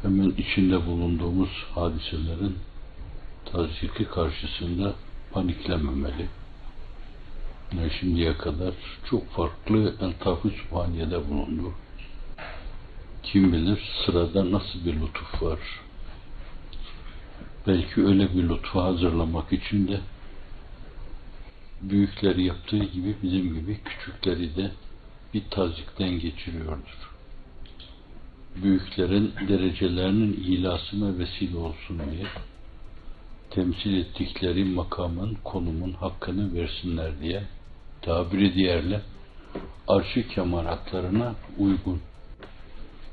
hemen içinde bulunduğumuz hadiselerin tazyiki karşısında paniklememeli. Şimdiye kadar çok farklı eltaf-ı sübhaniyede bulundu. Kim bilir sırada nasıl bir lütuf var. Belki öyle bir lütfu hazırlamak için de büyükleri yaptığı gibi bizim gibi küçükleri de bir tazyikten geçiriyordur. Büyüklerin derecelerinin ilasına vesile olsun diye temsil ettikleri makamın, konumun hakkını versinler diye tabiri diğerle arş-ı kemalatlarına uygun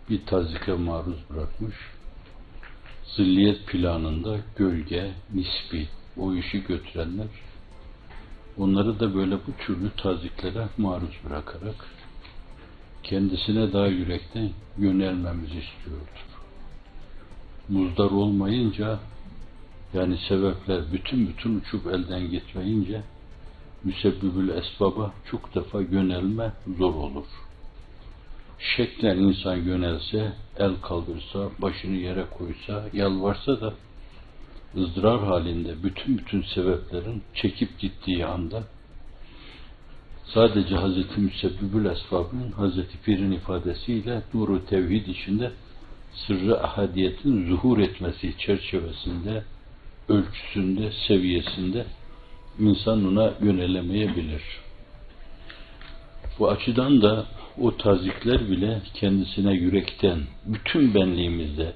bir tazyike maruz bırakmış. Zilliyet planında gölge, nisbi o işi götürenler onları da böyle bu türlü taziklere maruz bırakarak kendisine daha yürekten yönelmemizi istiyordur. Muzdar olmayınca, yani sebepler bütün uçup elden gitmeyince müsebbibül esbaba çok defa yönelme zor olur. Şeklen insan yönelse, el kaldırsa, başını yere koysa, yalvarsa da ızdırar halinde bütün sebeplerin çekip gittiği anda sadece Hazreti Müsebbibül Esbab'ın Hazreti Pir'in ifadesiyle nuru tevhid içinde sırrı ahadiyetin zuhur etmesi çerçevesinde, ölçüsünde, seviyesinde insan ona yönelemeyebilir. Bu açıdan da o tazikler bile kendisine yürekten, bütün benliğimizde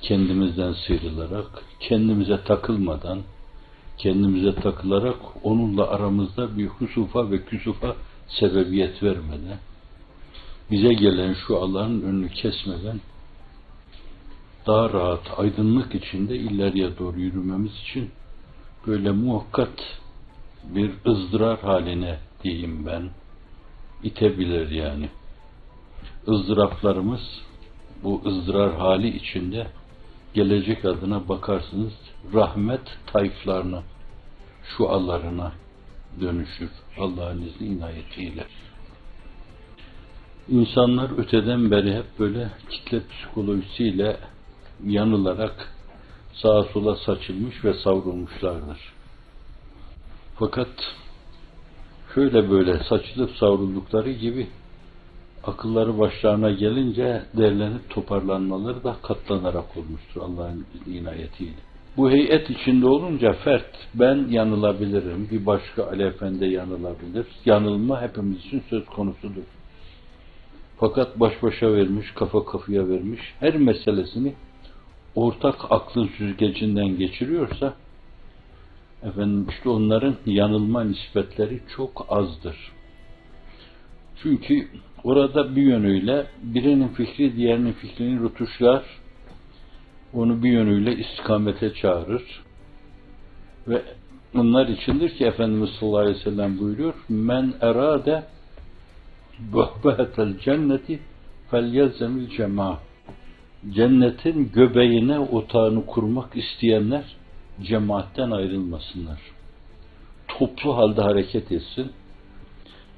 kendimizden sıyrılarak, kendimize takılmadan, kendimize takılarak onunla aramızda bir husufa ve küsufa sebebiyet vermeden, bize gelen şu Allah'ın önünü kesmeden, daha rahat, aydınlık içinde ileriye doğru yürümemiz için böyle muhakkat bir ızdırar haline diyeyim ben, itebilir yani. Izdıraplarımız bu ızdırar hali içinde gelecek adına bakarsınız rahmet tayflarına, şualarına dönüşür Allah'ın izni inayetiyle. İnsanlar öteden beri hep böyle kitle psikolojisiyle yanılarak sağa sola saçılmış ve savrulmuşlardır. Fakat şöyle böyle saçılıp savruldukları gibi akılları başlarına gelince derlenip toparlanmaları da katlanarak olmuştur Allah'ın inayetiyle. Bu heyet içinde olunca fert, ben yanılabilirim, bir başka Ali Efendi yanılabilir. Yanılma hepimiz için söz konusudur. Fakat baş başa vermiş, kafa kafaya vermiş, her meselesini ortak aklın süzgecinden geçiriyorsa, işte onların yanılma nispetleri çok azdır. Çünkü orada bir yönüyle birinin fikri diğerinin fikrini rutuşlar, onu bir yönüyle istikamete çağırır ve bunlar içindir ki Efendimiz sallallahu aleyhi ve sellem buyuruyor, men erade vehbehetel cenneti felyelzemil cema'a. Cennetin göbeğine otağını kurmak isteyenler cemaatten ayrılmasınlar. Toplu halde hareket etsin.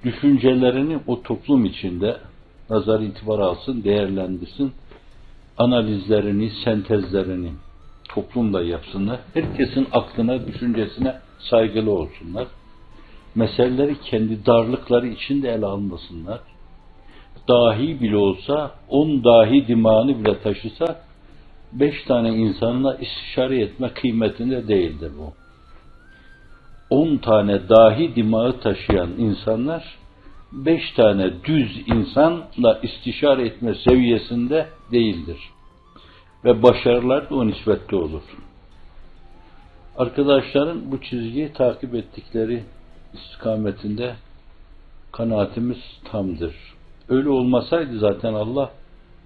Düşüncelerini o toplum içinde nazar itibar alsın, değerlendirsin. Analizlerini, sentezlerini toplumda yapsınlar. Herkesin aklına, düşüncesine saygılı olsunlar. Meseleleri kendi darlıkları içinde ele almasınlar. Dahi bile olsa, 10 dahi dimağını bile taşısa, 5 tane insanla istişare etme kıymetinde değildir bu. 10 tane dahi dimağı taşıyan insanlar, 5 tane düz insanla istişare etme seviyesinde değildir. Ve başarılar da o nispetle olur. Arkadaşların bu çizgiyi takip ettikleri istikametinde kanaatimiz tamdır. Öyle olmasaydı zaten Allah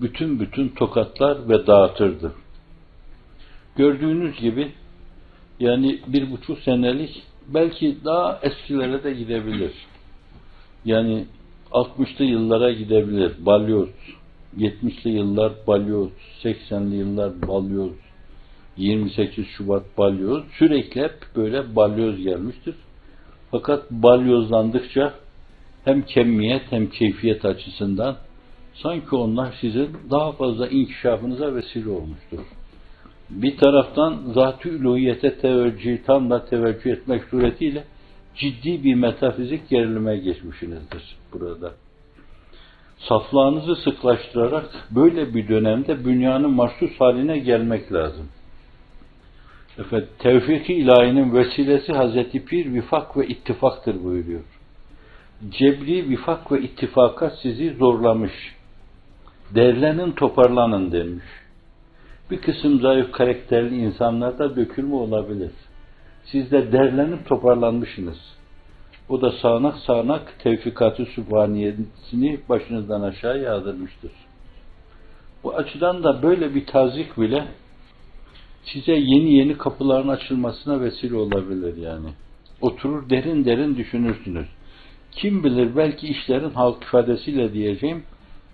bütün tokatlar ve dağıtırdı. Gördüğünüz gibi yani 1,5 senelik belki daha eskilere de gidebilir. Yani 60'lı yıllara gidebilir. Balyoz. 70'li yıllar balyoz. 80'li yıllar balyoz. 28 Şubat balyoz. Sürekli hep böyle balyoz gelmiştir. Fakat balyozlandıkça hem kemiyet hem keyfiyet açısından Sanki onlar sizin daha fazla inkişafınıza vesile olmuştur. Bir taraftan zat-ı üluhiyete tam da teveccüh etmek suretiyle ciddi bir metafizik gerilime geçmişsinizdir burada. Saflığınızı sıklaştırarak böyle bir dönemde bünyanın mahsus haline gelmek lazım. Tevfik-i ilahinin vesilesi Hazreti Pir vifak ve ittifaktır buyuruyor. Cebri vifak ve ittifaka sizi zorlamış. Derlenin, toparlanın demiş. Bir kısım zayıf karakterli insanlarda dökülme olabilir. Siz de derlenip toparlanmışsınız. O da sağanak sağanak tevfikat-ı sübhaniyesini başınızdan aşağı yağdırmıştır. Bu açıdan da böyle bir tazik bile size yeni kapıların açılmasına vesile olabilir yani. Oturur derin derin düşünürsünüz. Kim bilir belki işlerin halk ifadesiyle diyeceğim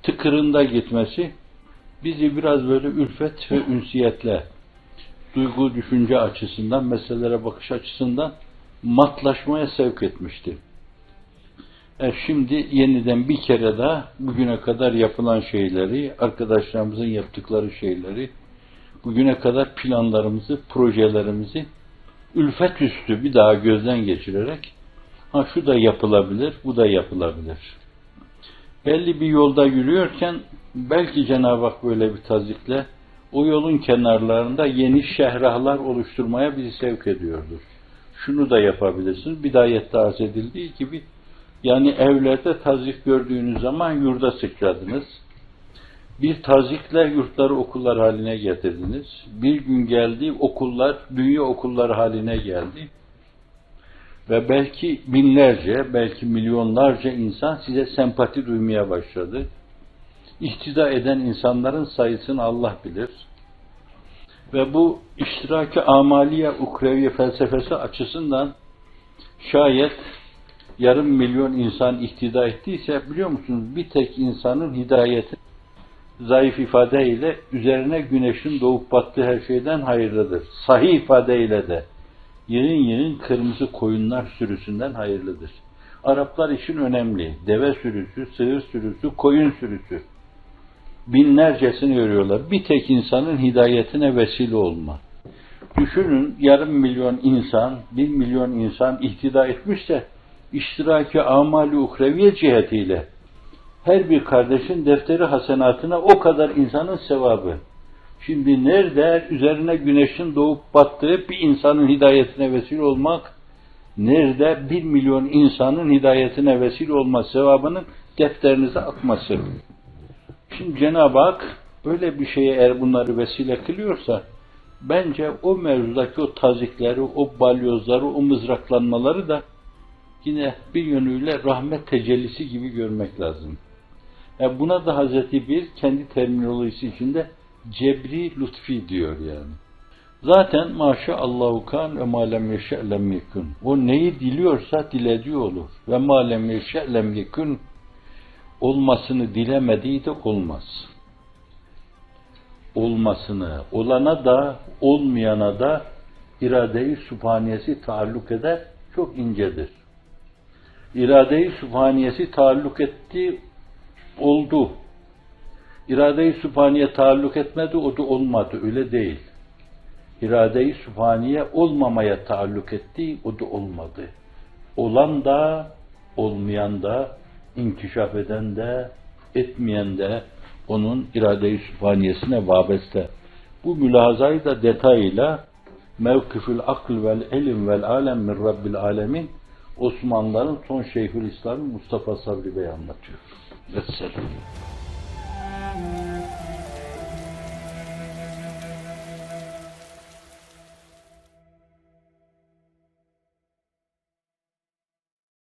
tıkırında gitmesi bizi biraz böyle ülfet ve ünsiyetle duygu düşünce açısından, meselelere bakış açısından matlaşmaya sevk etmişti. Şimdi yeniden bir kere daha bugüne kadar yapılan şeyleri, arkadaşlarımızın yaptıkları şeyleri, bugüne kadar planlarımızı, projelerimizi ülfet üstü bir daha gözden geçirerek şu da yapılabilir, bu da yapılabilir. Belli bir yolda yürüyorken belki Cenab-ı Hak böyle bir tazikle o yolun kenarlarında yeni şehrahlar oluşturmaya bizi sevk ediyordur. Şunu da yapabilirsiniz. Bidayette arz edildiği gibi yani evlerde tazik gördüğünüz zaman yurda sıçradınız. Bir tazikle yurtları okullar haline getirdiniz. Bir gün geldi okullar, dünya okulları haline geldi. Ve belki binlerce, belki milyonlarca insan size sempati duymaya başladı. İhtida eden insanların sayısını Allah bilir. Ve bu iştirak-ı amaliye, ukreviye felsefesi açısından şayet yarım milyon insan ihtida ettiyse biliyor musunuz bir tek insanın hidayeti zayıf ifadeyle üzerine güneşin doğup battığı her şeyden hayırlıdır. Sahih ifadeyle de yerin kırmızı koyunlar sürüsünden hayırlıdır. Araplar için önemli. Deve sürüsü, sığır sürüsü, koyun sürüsü. Binlercesini görüyorlar. Bir tek insanın hidayetine vesile olma. Düşünün yarım milyon insan, 1 milyon insan ihtida etmişse iştiraki amali ukreviye cihetiyle her bir kardeşin defteri hasenatına o kadar insanın sevabı. Şimdi nerede üzerine güneşin doğup battığı bir insanın hidayetine vesile olmak, nerede 1 milyon insanın hidayetine vesile olma sevabının defterinize akması. Şimdi Cenab-ı Hak böyle bir şeye eğer bunları vesile kılıyorsa, bence o mevzudaki o tazikleri, o balyozları, o mızraklanmaları da yine bir yönüyle rahmet tecellisi gibi görmek lazım. Buna da Hazreti Bir kendi terminolojisi içinde cebri lütfi diyor yani. Zaten maşaallahu kan ve ma lem yeşe lem yekun. O neyi diliyorsa dilediği olur. Ve ma lem yeşe lem yekun, olmasını dilemediği de olmaz. Olmasını, olana da olmayana da irade-i sübhaniyesi taalluk eder, çok incedir. İrade-i sübhaniyesi taalluk etti, oldu. İrade-i sübhaniye taalluk etmedi, o da olmadı, öyle değil. İrade-i sübhaniye olmamaya taalluk etti, o da olmadı. Olan da, olmayan da, inkişaf eden de, etmeyen de onun irade-i sübhaniyesine vabeste. Bu mülahazayı da detayıyla mevkifül akl vel ilim vel alem min rabbil alemin Osmanlıların son Şeyhülislam'ı Mustafa Sabri Bey anlatıyor. Vesselam.